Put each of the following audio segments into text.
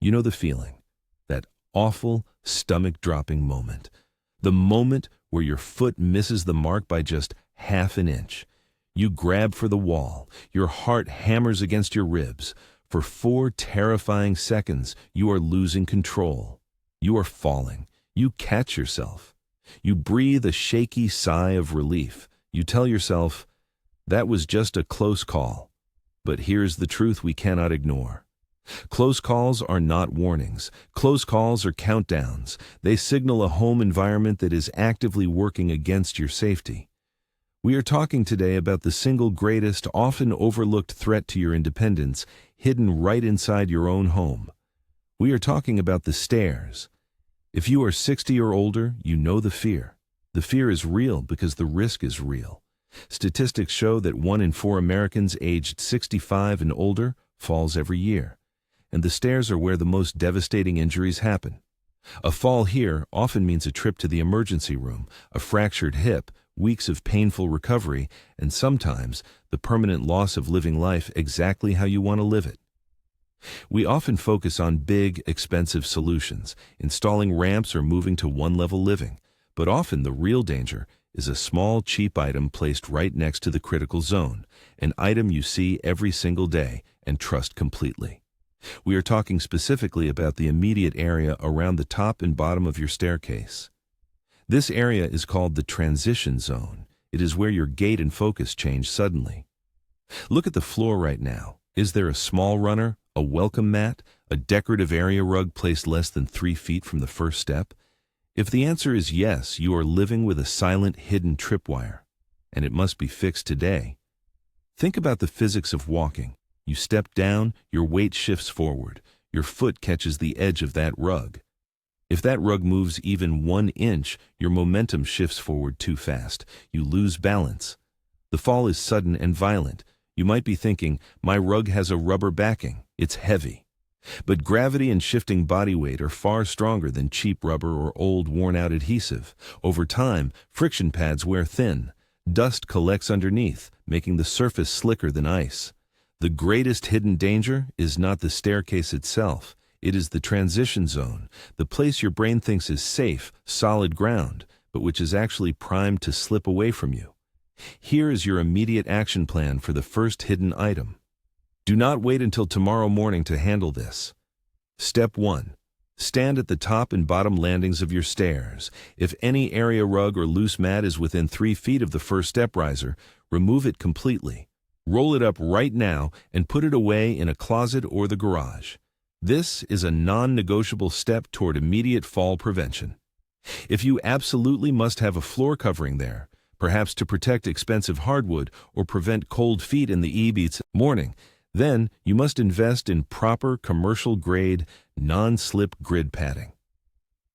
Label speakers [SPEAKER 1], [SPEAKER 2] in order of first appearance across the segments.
[SPEAKER 1] You know the feeling, that awful, stomach-dropping moment. The moment where your foot misses the mark by just half an inch. You grab for the wall, your heart hammers against your ribs. For 4 terrifying seconds, you are losing control. You are falling. You catch yourself. You breathe a shaky sigh of relief. You tell yourself, that was just a close call. But here's the truth we cannot ignore. Close calls are not warnings. Close calls are countdowns. They signal a home environment that is actively working against your safety. We are talking today about the single greatest, often overlooked threat to your independence, hidden right inside your own home. We are talking about the stairs. If you are 60 or older, you know the fear. The fear is real because the risk is real. Statistics show that 1 in 4 Americans aged 65 and older falls every year. And the stairs are where the most devastating injuries happen. A fall here often means a trip to the emergency room, a fractured hip, weeks of painful recovery, and sometimes the permanent loss of living life exactly how you want to live it. We often focus on big, expensive solutions, installing ramps or moving to one-level living, but often the real danger is a small, cheap item placed right next to the critical zone, an item you see every single day and trust completely. We are talking specifically about the immediate area around the top and bottom of your staircase. This area is called the transition zone. It is where your gait and focus change suddenly. Look at the floor right now. Is there a small runner, a welcome mat, a decorative area rug placed less than 3 feet from the first step? If the answer is yes, you are living with a silent, hidden tripwire, and it must be fixed today. Think about the physics of walking. You step down, your weight shifts forward. Your foot catches the edge of that rug. If that rug moves even 1 inch, your momentum shifts forward too fast. You lose balance. The fall is sudden and violent. You might be thinking, my rug has a rubber backing. It's heavy. But gravity and shifting body weight are far stronger than cheap rubber or old worn-out adhesive. Over time, friction pads wear thin. Dust collects underneath, making the surface slicker than ice. The greatest hidden danger is not the staircase itself. It is the transition zone, the place your brain thinks is safe, solid ground, but which is actually primed to slip away from you. Here is your immediate action plan for the first hidden item. Do not wait until tomorrow morning to handle this. Step 1. Stand at the top and bottom landings of your stairs. If any area rug or loose mat is within 3 feet of the first step riser, remove it completely. Roll it up right now and put it away in a closet or the garage. This is a non-negotiable step toward immediate fall prevention. If you absolutely must have a floor covering there, perhaps to protect expensive hardwood or prevent cold feet in the evenings morning, then you must invest in proper commercial-grade, non-slip grid padding.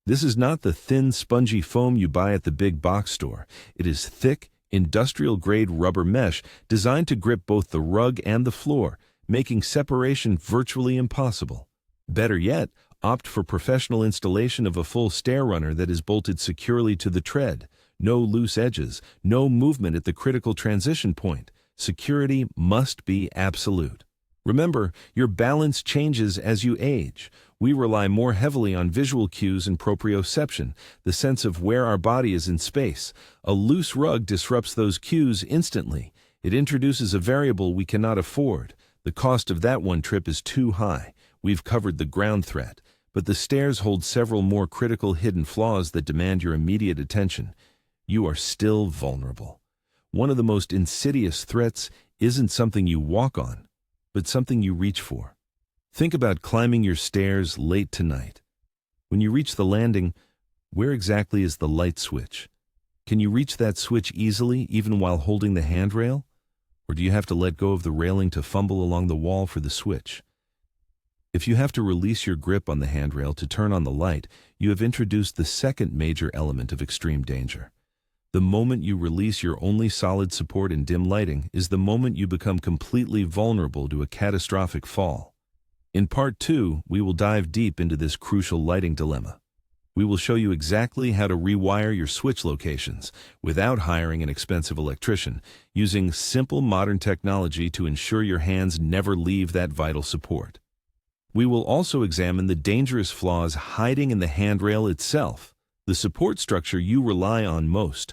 [SPEAKER 1] This is not the thin, spongy foam you buy at the big box store. It is thick, industrial-grade rubber mesh designed to grip both the rug and the floor, making separation virtually impossible. Better yet, opt for professional installation of a full stair runner that is bolted securely to the tread. No loose edges, no movement at the critical transition point. Security must be absolute. Remember, your balance changes as you age. We rely more heavily on visual cues and proprioception, the sense of where our body is in space. A loose rug disrupts those cues instantly. It introduces a variable we cannot afford. The cost of that one trip is too high. We've covered the ground threat, but the stairs hold several more critical hidden flaws that demand your immediate attention. You are still vulnerable. One of the most insidious threats isn't something you walk on, but something you reach for. Think about climbing your stairs late tonight. When you reach the landing, where exactly is the light switch? Can you reach that switch easily, even while holding the handrail? Or do you have to let go of the railing to fumble along the wall for the switch? If you have to release your grip on the handrail to turn on the light, you have introduced the second major element of extreme danger. The moment you release your only solid support in dim lighting is the moment you become completely vulnerable to a catastrophic fall. In Part 2, we will dive deep into this crucial lighting dilemma. We will show you exactly how to rewire your switch locations without hiring an expensive electrician, using simple modern technology to ensure your hands never leave that vital support. We will also examine the dangerous flaws hiding in the handrail itself, the support structure you rely on most.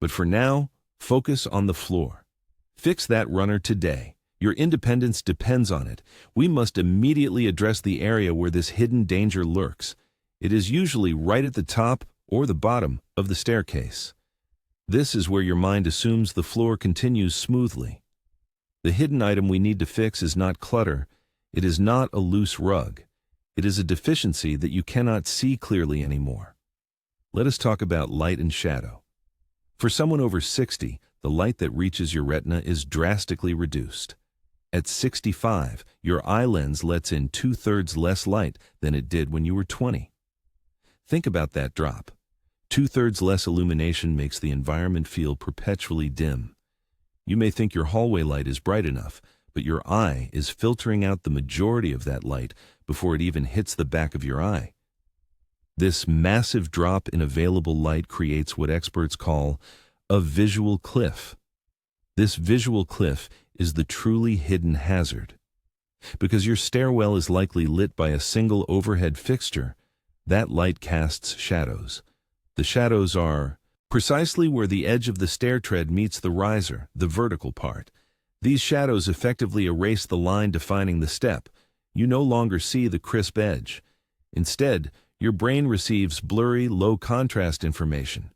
[SPEAKER 1] But for now, focus on the floor. Fix that runner today. Your independence depends on it. We must immediately address the area where this hidden danger lurks. It is usually right at the top or the bottom of the staircase. This is where your mind assumes the floor continues smoothly. The hidden item we need to fix is not clutter. It is not a loose rug. It is a deficiency that you cannot see clearly anymore. Let us talk about light and shadow. For someone over 60, the light that reaches your retina is drastically reduced. At 65, your eye lens lets in 2/3 less light than it did when you were 20. Think about that drop. 2/3 less illumination makes the environment feel perpetually dim. You may think your hallway light is bright enough, but your eye is filtering out the majority of that light before it even hits the back of your eye. This massive drop in available light creates what experts call a visual cliff. This visual cliff is the truly hidden hazard. Because your stairwell is likely lit by a single overhead fixture, that light casts shadows. The shadows are precisely where the edge of the stair tread meets the riser, the vertical part. These shadows effectively erase the line defining the step. You no longer see the crisp edge. Instead, your brain receives blurry, low-contrast information.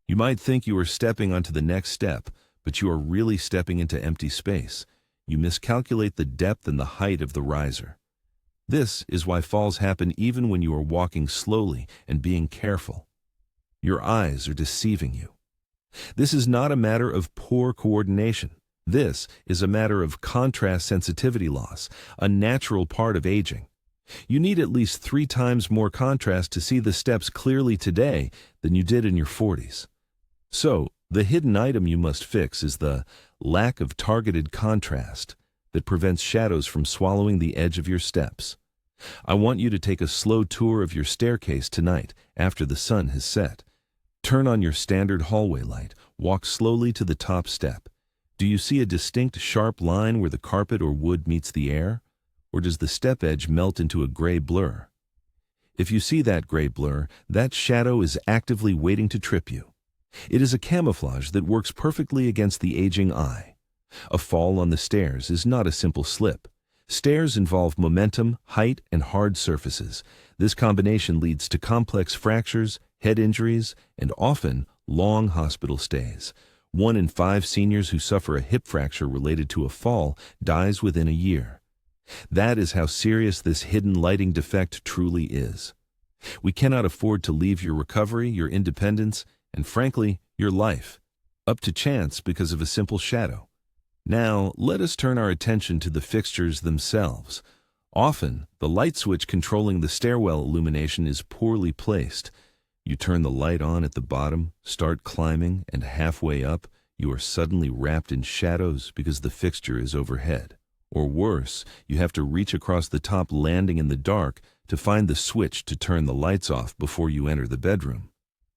[SPEAKER 1] You might think you are stepping onto the next step, but you are really stepping into empty space. You miscalculate the depth and the height of the riser. This is why falls happen even when you are walking slowly and being careful. Your eyes are deceiving you. This is not a matter of poor coordination. This is a matter of contrast sensitivity loss, a natural part of aging. You need at least 3 times more contrast to see the steps clearly today than you did in your 40s. So, the hidden item you must fix is the lack of targeted contrast that prevents shadows from swallowing the edge of your steps. I want you to take a slow tour of your staircase tonight after the sun has set. Turn on your standard hallway light. Walk slowly to the top step. Do you see a distinct sharp line where the carpet or wood meets the air? Or does the step edge melt into a gray blur? If you see that gray blur, that shadow is actively waiting to trip you. It is a camouflage that works perfectly against the aging eye. A fall on the stairs is not a simple slip. Stairs involve momentum, height, and hard surfaces. This combination leads to complex fractures, head injuries, and often long hospital stays. 1 in 5 seniors who suffer a hip fracture related to a fall dies within a year. That is how serious this hidden lighting defect truly is. We cannot afford to leave your recovery, your independence, and frankly, your life up to chance because of a simple shadow. Now, let us turn our attention to the fixtures themselves. Often, the light switch controlling the stairwell illumination is poorly placed. You turn the light on at the bottom, start climbing, and halfway up, you are suddenly wrapped in shadows because the fixture is overhead. Or worse, you have to reach across the top landing in the dark to find the switch to turn the lights off before you enter the bedroom.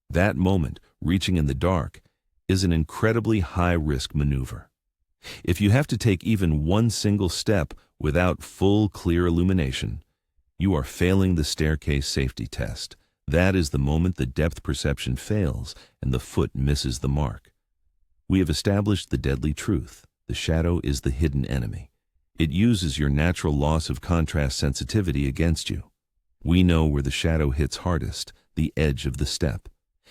[SPEAKER 1] That moment, reaching in the dark, is an incredibly high-risk maneuver. If you have to take even one single step without full, clear illumination, you are failing the staircase safety test. That is the moment the depth perception fails and the foot misses the mark. We have established the deadly truth. The shadow is the hidden enemy. It uses your natural loss of contrast sensitivity against you. We know where the shadow hits hardest, the edge of the step.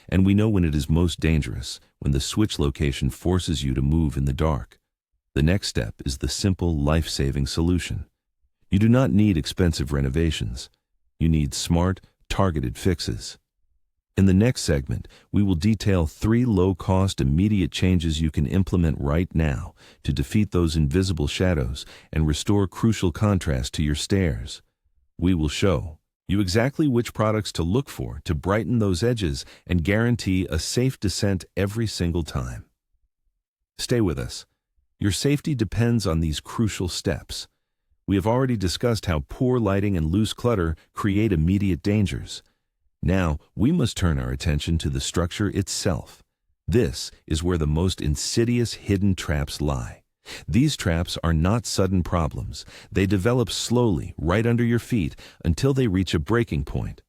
[SPEAKER 1] And we know when it is most dangerous, when the switch location forces you to move in the dark. The next step is the simple, life-saving solution. You do not need expensive renovations. You need smart, targeted fixes. In the next segment, we will detail 3 low-cost, immediate changes you can implement right now to defeat those invisible shadows and restore crucial contrast to your stairs. We will show you exactly which products to look for to brighten those edges and guarantee a safe descent every single time. Stay with us. Your safety depends on these crucial steps. We have already discussed how poor lighting and loose clutter create immediate dangers. Now, we must turn our attention to the structure itself. This is where the most insidious hidden traps lie. These traps are not sudden problems. They develop slowly, right under your feet, until they reach a breaking point.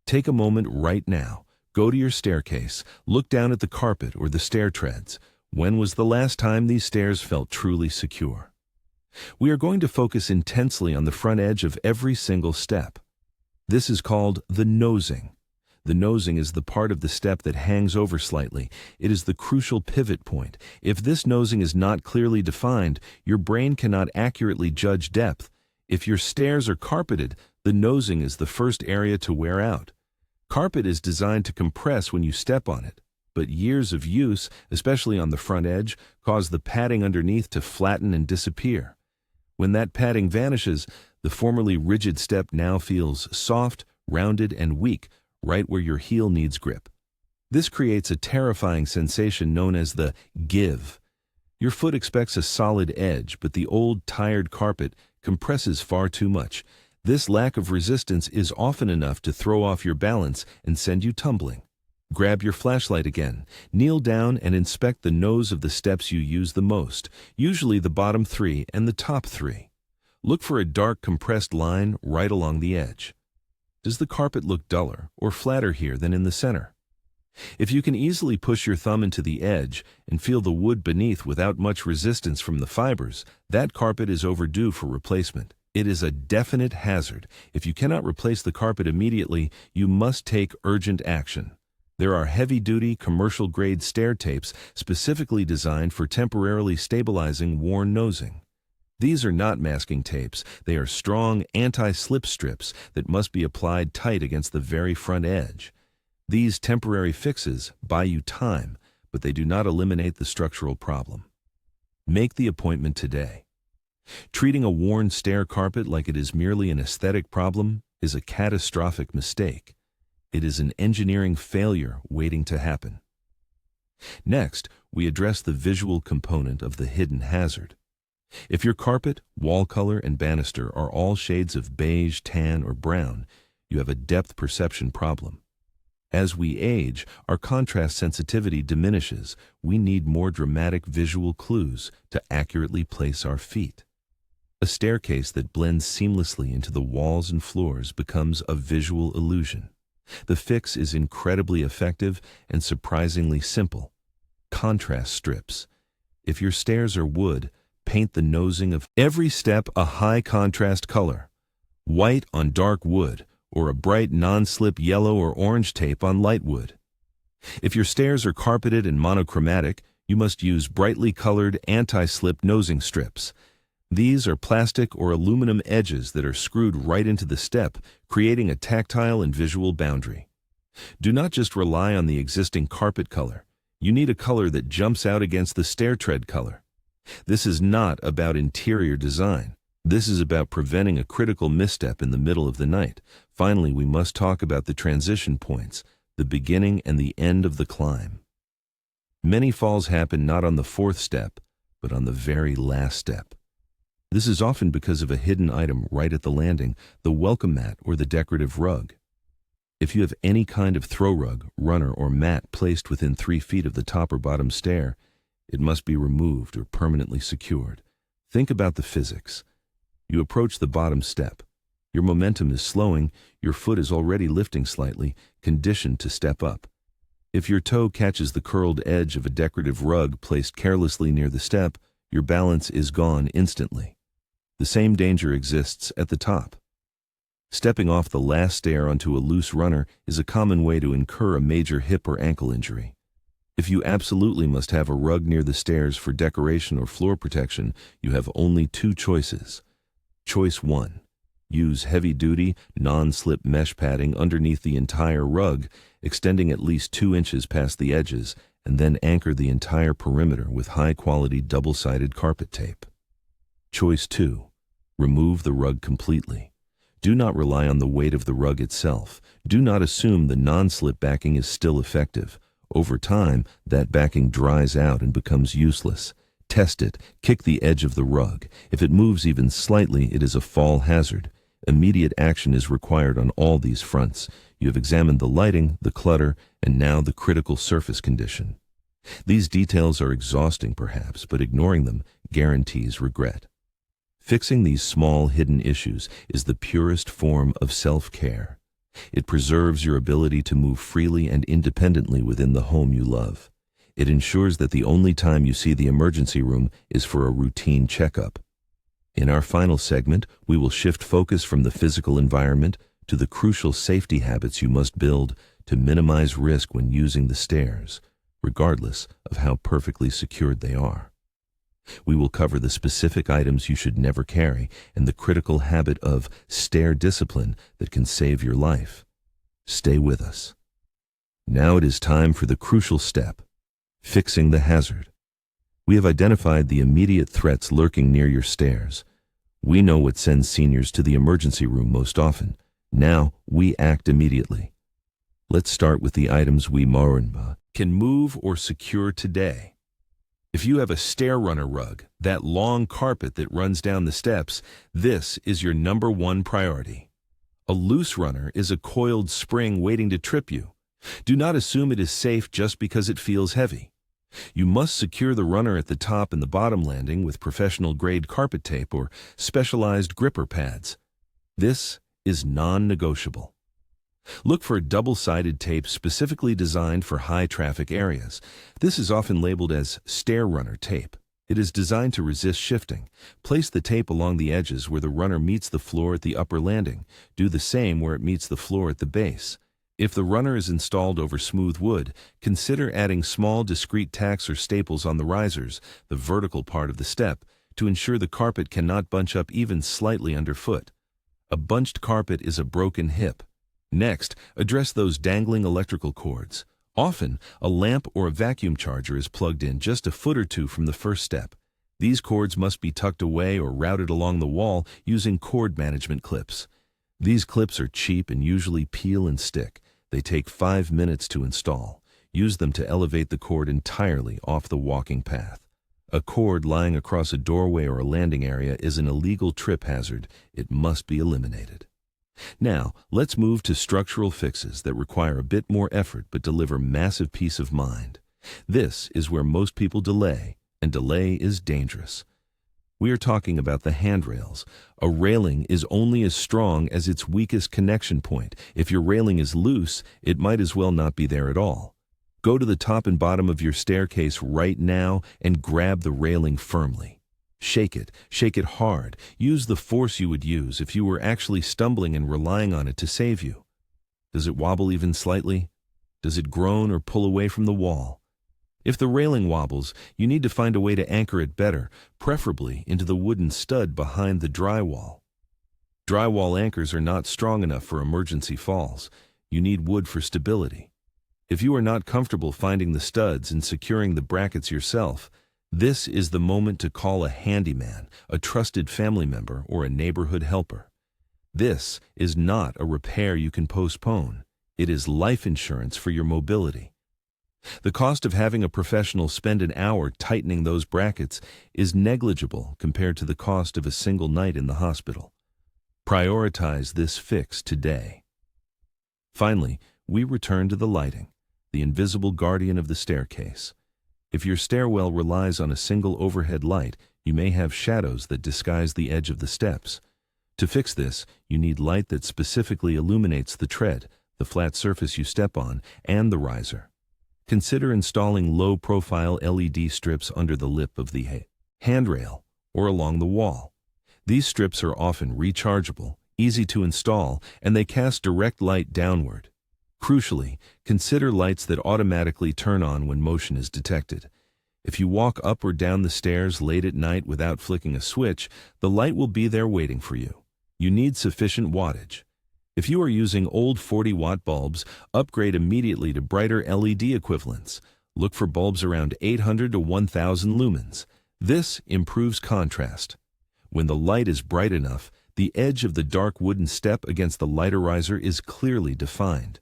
[SPEAKER 1] Take a moment right now. Go to your staircase, look down at the carpet or the stair treads. When was the last time these stairs felt truly secure? We are going to focus intensely on the front edge of every single step. This is called the nosing. The nosing is the part of the step that hangs over slightly. It is the crucial pivot point. If this nosing is not clearly defined, your brain cannot accurately judge depth. If your stairs are carpeted, the nosing is the first area to wear out. Carpet is designed to compress when you step on it, but years of use, especially on the front edge, cause the padding underneath to flatten and disappear. When that padding vanishes, the formerly rigid step now feels soft, rounded, and weak, right where your heel needs grip. This creates a terrifying sensation known as the give. Your foot expects a solid edge, but the old, tired carpet compresses far too much. This lack of resistance is often enough to throw off your balance and send you tumbling. Grab your flashlight again, kneel down and inspect the nose of the steps you use the most, usually the bottom 3 and the top 3. Look for a dark compressed line right along the edge. Does the carpet look duller or flatter here than in the center? If you can easily push your thumb into the edge and feel the wood beneath without much resistance from the fibers, that carpet is overdue for replacement. It is a definite hazard. If you cannot replace the carpet immediately, you must take urgent action. There are heavy-duty, commercial-grade stair tapes specifically designed for temporarily stabilizing worn nosing. These are not masking tapes. They are strong anti-slip strips that must be applied tight against the very front edge. These temporary fixes buy you time, but they do not eliminate the structural problem. Make the appointment today. Treating a worn stair carpet like it is merely an aesthetic problem is a catastrophic mistake. It is an engineering failure waiting to happen. Next, we address the visual component of the hidden hazard. If your carpet, wall color, and banister are all shades of beige, tan, or brown, you have a depth perception problem. As we age, our contrast sensitivity diminishes. We need more dramatic visual clues to accurately place our feet. A staircase that blends seamlessly into the walls and floors becomes a visual illusion. The fix is incredibly effective and surprisingly simple. Contrast strips. If your stairs are wood, paint the nosing of every step a high contrast color. White on dark wood, or a bright non-slip yellow or orange tape on light wood. If your stairs are carpeted and monochromatic, you must use brightly colored anti-slip nosing strips. These are plastic or aluminum edges that are screwed right into the step, creating a tactile and visual boundary. Do not just rely on the existing carpet color. You need a color that jumps out against the stair tread color. This is not about interior design. This is about preventing a critical misstep in the middle of the night. Finally, we must talk about the transition points, the beginning and the end of the climb. Many falls happen not on the 4th step, but on the very last step. This is often because of a hidden item right at the landing, the welcome mat or the decorative rug. If you have any kind of throw rug, runner, or mat placed within 3 feet of the top or bottom stair, it must be removed or permanently secured. Think about the physics. You approach the bottom step. Your momentum is slowing, your foot is already lifting slightly, conditioned to step up. If your toe catches the curled edge of a decorative rug placed carelessly near the step, your balance is gone instantly. The same danger exists at the top. Stepping off the last stair onto a loose runner is a common way to incur a major hip or ankle injury. If you absolutely must have a rug near the stairs for decoration or floor protection, you have only 2 choices. Choice 1. Use heavy-duty, non-slip mesh padding underneath the entire rug, extending at least 2 inches past the edges, and then anchor the entire perimeter with high-quality double-sided carpet tape. Choice 2. Remove the rug completely. Do not rely on the weight of the rug itself. Do not assume the non-slip backing is still effective. Over time, that backing dries out and becomes useless. Test it. Kick the edge of the rug. If it moves even slightly, it is a fall hazard. Immediate action is required on all these fronts. You have examined the lighting, the clutter, and now the critical surface condition. These details are exhausting perhaps, but ignoring them guarantees regret. Fixing these small hidden issues is the purest form of self-care. It preserves your ability to move freely and independently within the home you love. It ensures that the only time you see the emergency room is for a routine checkup. In our final segment, we will shift focus from the physical environment to the crucial safety habits you must build to minimize risk when using the stairs, regardless of how perfectly secured they are. We will cover the specific items you should never carry and the critical habit of stair discipline that can save your life. Stay with us. Now it is time for the crucial step, fixing the hazard. We have identified the immediate threats lurking near your stairs. We know what sends seniors to the emergency room most often. Now we act immediately. Let's start with the items we can move or secure today. If you have a stair runner rug, that long carpet that runs down the steps, this is your number one priority. A loose runner is a coiled spring waiting to trip you. Do not assume it is safe just because it feels heavy. You must secure the runner at the top and the bottom landing with professional-grade carpet tape or specialized gripper pads. This is non-negotiable. Look for a double-sided tape specifically designed for high-traffic areas. This is often labeled as stair runner tape. It is designed to resist shifting. Place the tape along the edges where the runner meets the floor at the upper landing. Do the same where it meets the floor at the base. If the runner is installed over smooth wood, consider adding small discrete tacks or staples on the risers, the vertical part of the step, to ensure the carpet cannot bunch up even slightly underfoot. A bunched carpet is a broken hip. Next, address those dangling electrical cords. Often, a lamp or a vacuum charger is plugged in just a foot or two from the first step. These cords must be tucked away or routed along the wall using cord management clips. These clips are cheap and usually peel and stick. They take 5 minutes to install. Use them to elevate the cord entirely off the walking path. A cord lying across a doorway or a landing area is an illegal trip hazard. It must be eliminated. Now, let's move to structural fixes that require a bit more effort but deliver massive peace of mind. This is where most people delay, and delay is dangerous. We are talking about the handrails. A railing is only as strong as its weakest connection point. If your railing is loose, it might as well not be there at all. Go to the top and bottom of your staircase right now and grab the railing firmly. Shake it hard. Use the force you would use if you were actually stumbling and relying on it to save you. Does it wobble even slightly? Does it groan or pull away from the wall? If the railing wobbles, you need to find a way to anchor it better, preferably into the wooden stud behind the drywall. Drywall anchors are not strong enough for emergency falls. You need wood for stability. If you are not comfortable finding the studs and securing the brackets yourself, this is the moment to call a handyman, a trusted family member, or a neighborhood helper. This is not a repair you can postpone. It is life insurance for your mobility. The cost of having a professional spend an hour tightening those brackets is negligible compared to the cost of a single night in the hospital. Prioritize this fix today. Finally, we return to the lighting, the invisible guardian of the staircase. If your stairwell relies on a single overhead light, you may have shadows that disguise the edge of the steps. To fix this, you need light that specifically illuminates the tread, the flat surface you step on, and the riser. Consider installing low-profile LED strips under the lip of the handrail or along the wall. These strips are often rechargeable, easy to install, and they cast direct light downward. Crucially, consider lights that automatically turn on when motion is detected. If you walk up or down the stairs late at night without flicking a switch, the light will be there waiting for you. You need sufficient wattage. If you are using old 40-watt bulbs, upgrade immediately to brighter LED equivalents. Look for bulbs around 800 to 1000 lumens. This improves contrast. When the light is bright enough, the edge of the dark wooden step against the lighter riser is clearly defined.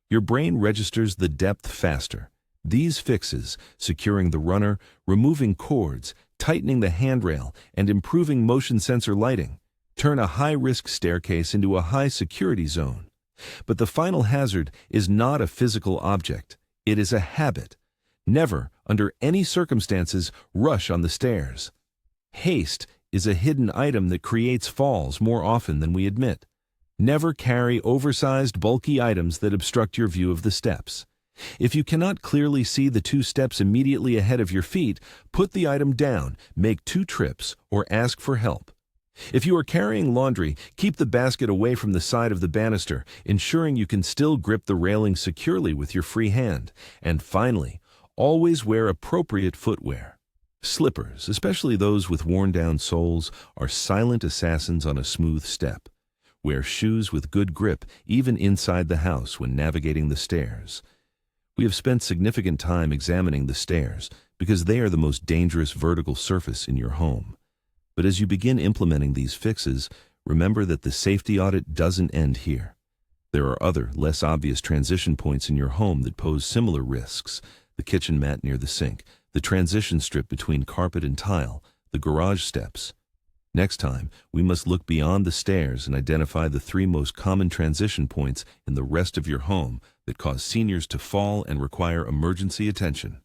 [SPEAKER 1] Your brain registers the depth faster. These fixes, securing the runner, removing cords, tightening the handrail, and improving motion sensor lighting, turn a high-risk staircase into a high-security zone. But the final hazard is not a physical object. It is a habit. Never, under any circumstances, rush on the stairs. Haste is a hidden item that creates falls more often than we admit. Never carry oversized, bulky items that obstruct your view of the steps. If you cannot clearly see the 2 steps immediately ahead of your feet, put the item down, make 2 trips, or ask for help. If you are carrying laundry, keep the basket away from the side of the banister, ensuring you can still grip the railing securely with your free hand. And finally, always wear appropriate footwear. Slippers, especially those with worn-down soles, are silent assassins on a smooth step. Wear shoes with good grip, even inside the house when navigating the stairs. We have spent significant time examining the stairs because they are the most dangerous vertical surface in your home. But as you begin implementing these fixes, remember that the safety audit doesn't end here. There are other, less obvious transition points in your home that pose similar risks: the kitchen mat near the sink, the transition strip between carpet and tile, the garage steps. Next time, we must look beyond the stairs and identify the 3 most common transition points in the rest of your home that cause seniors to fall and require emergency attention.